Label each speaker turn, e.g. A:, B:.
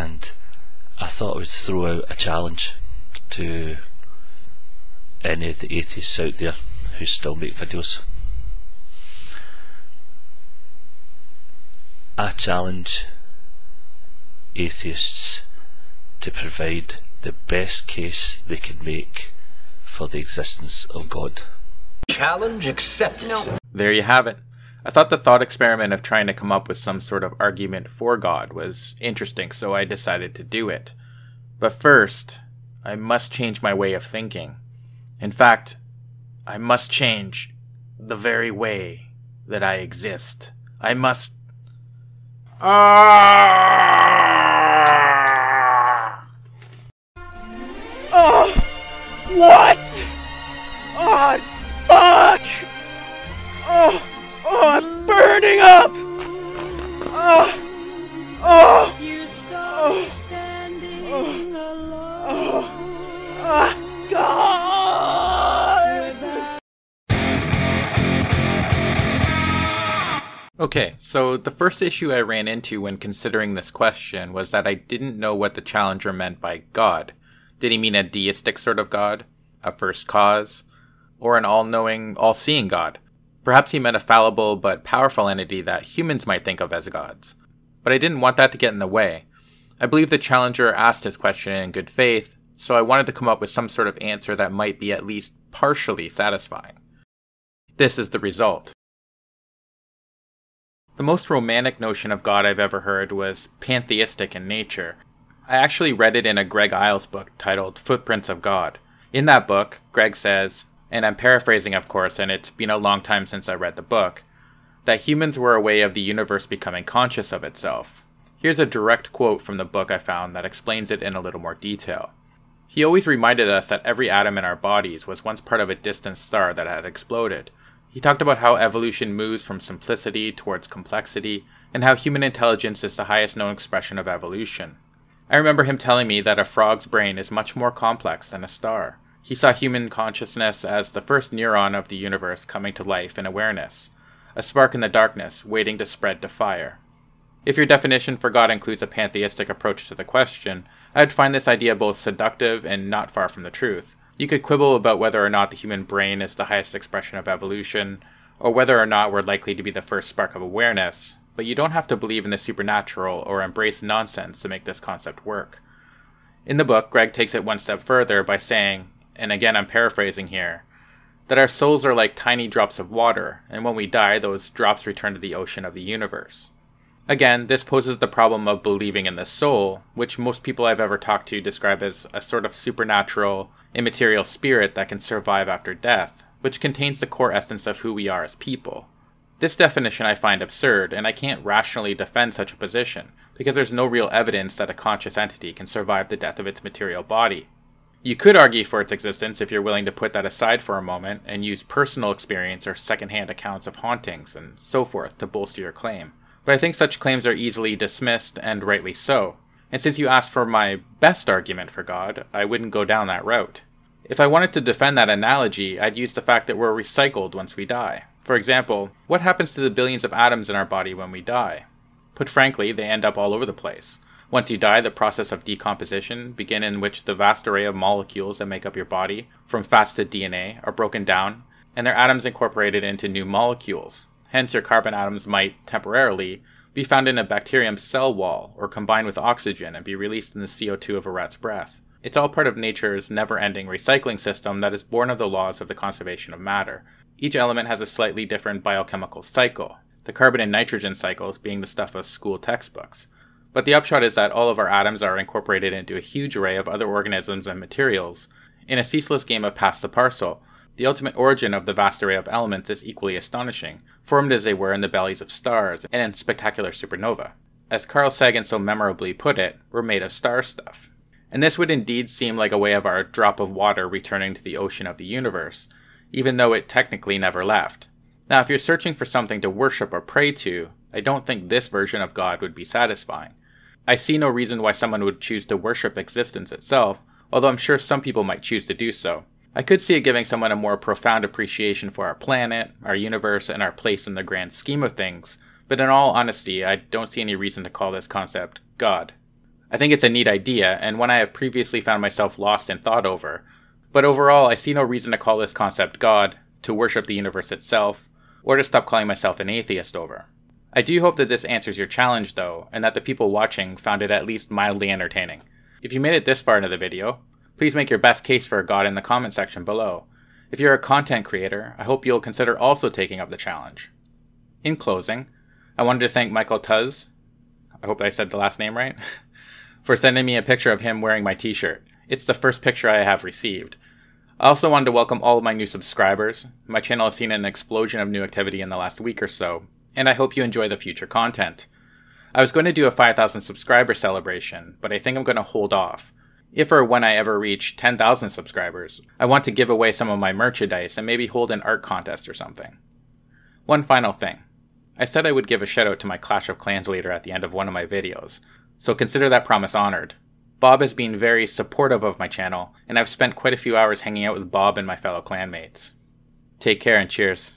A: and I thought I would throw out a challenge to any of the atheists out there who still make videos. I challenge atheists to provide the best case they can make for the existence of God.
B: Challenge accepted. No.
C: There you have it. I thought the thought experiment of trying to come up with some sort of argument for God was interesting, so I decided to do it. But first, I must change my way of thinking. In fact, I must change the very way that I exist. I must...
D: Oh! What? Oh, fuck! Oh! Oh, I'm burning up! Oh! Oh! Oh! Oh! Oh! God!
C: Okay, so the first issue I ran into when considering this question was that I didn't know what the challenger meant by God. Did he mean a deistic sort of God? A first cause? Or an all-knowing, all-seeing God? Perhaps he meant a fallible but powerful entity that humans might think of as gods. But I didn't want that to get in the way. I believe the challenger asked his question in good faith, so I wanted to come up with some sort of answer that might be at least partially satisfying. This is the result. The most romantic notion of God I've ever heard was pantheistic in nature. I actually read it in a Greg Iles book titled Footprints of God. In that book, Greg says, and I'm paraphrasing of course, and it's been a long time since I read the book, that humans were a way of the universe becoming conscious of itself. Here's a direct quote from the book I found that explains it in a little more detail. He always reminded us that every atom in our bodies was once part of a distant star that had exploded. He talked about how evolution moves from simplicity towards complexity, and how human intelligence is the highest known expression of evolution. I remember him telling me that a frog's brain is much more complex than a star. He saw human consciousness as the first neuron of the universe coming to life in awareness, a spark in the darkness waiting to spread to fire. If your definition for God includes a pantheistic approach to the question, I'd find this idea both seductive and not far from the truth. You could quibble about whether or not the human brain is the highest expression of evolution, or whether or not we're likely to be the first spark of awareness, but you don't have to believe in the supernatural or embrace nonsense to make this concept work. In the book, Greg takes it one step further by saying, and again I'm paraphrasing here, that our souls are like tiny drops of water, and when we die, those drops return to the ocean of the universe. Again, this poses the problem of believing in the soul, which most people I've ever talked to describe as a sort of supernatural, immaterial spirit that can survive after death, which contains the core essence of who we are as people. This definition I find absurd, and I can't rationally defend such a position, because there's no real evidence that a conscious entity can survive the death of its material body. You could argue for its existence if you're willing to put that aside for a moment and use personal experience or secondhand accounts of hauntings and so forth to bolster your claim. But I think such claims are easily dismissed, and rightly so. And since you asked for my best argument for God, I wouldn't go down that route. If I wanted to defend that analogy, I'd use the fact that we're recycled once we die. For example, what happens to the billions of atoms in our body when we die? Put frankly, they end up all over the place. Once you die, the process of decomposition begins, in which the vast array of molecules that make up your body, from fats to DNA, are broken down, and their atoms incorporated into new molecules. Hence, your carbon atoms might, temporarily, be found in a bacterium's cell wall, or combine with oxygen and be released in the CO2 of a rat's breath. It's all part of nature's never-ending recycling system that is born of the laws of the conservation of matter. Each element has a slightly different biochemical cycle, the carbon and nitrogen cycles being the stuff of school textbooks. But the upshot is that all of our atoms are incorporated into a huge array of other organisms and materials, in a ceaseless game of pass the parcel. The ultimate origin of the vast array of elements is equally astonishing, formed as they were in the bellies of stars and in spectacular supernova. As Carl Sagan so memorably put it, we're made of star stuff. And this would indeed seem like a way of our drop of water returning to the ocean of the universe, even though it technically never left. Now, if you're searching for something to worship or pray to, I don't think this version of God would be satisfying. I see no reason why someone would choose to worship existence itself, although I'm sure some people might choose to do so. I could see it giving someone a more profound appreciation for our planet, our universe, and our place in the grand scheme of things, but in all honesty, I don't see any reason to call this concept God. I think it's a neat idea, and one I have previously found myself lost in thought over. But overall, I see no reason to call this concept God, to worship the universe itself, or to stop calling myself an atheist over. I do hope that this answers your challenge though, and that the people watching found it at least mildly entertaining. If you made it this far into the video, please make your best case for a God in the comment section below. If you're a content creator, I hope you'll consider also taking up the challenge. In closing, I wanted to thank Michael Tuz, I hope I said the last name right, for sending me a picture of him wearing my t-shirt. It's the first picture I have received. I also wanted to welcome all of my new subscribers. My channel has seen an explosion of new activity in the last week or so, and I hope you enjoy the future content. I was going to do a 5,000 subscriber celebration, but I think I'm going to hold off. If or when I ever reach 10,000 subscribers, I want to give away some of my merchandise and maybe hold an art contest or something. One final thing. I said I would give a shout out to my Clash of Clans leader at the end of one of my videos, so consider that promise honored. Bob has been very supportive of my channel, and I've spent quite a few hours hanging out with Bob and my fellow clanmates. Take care and cheers.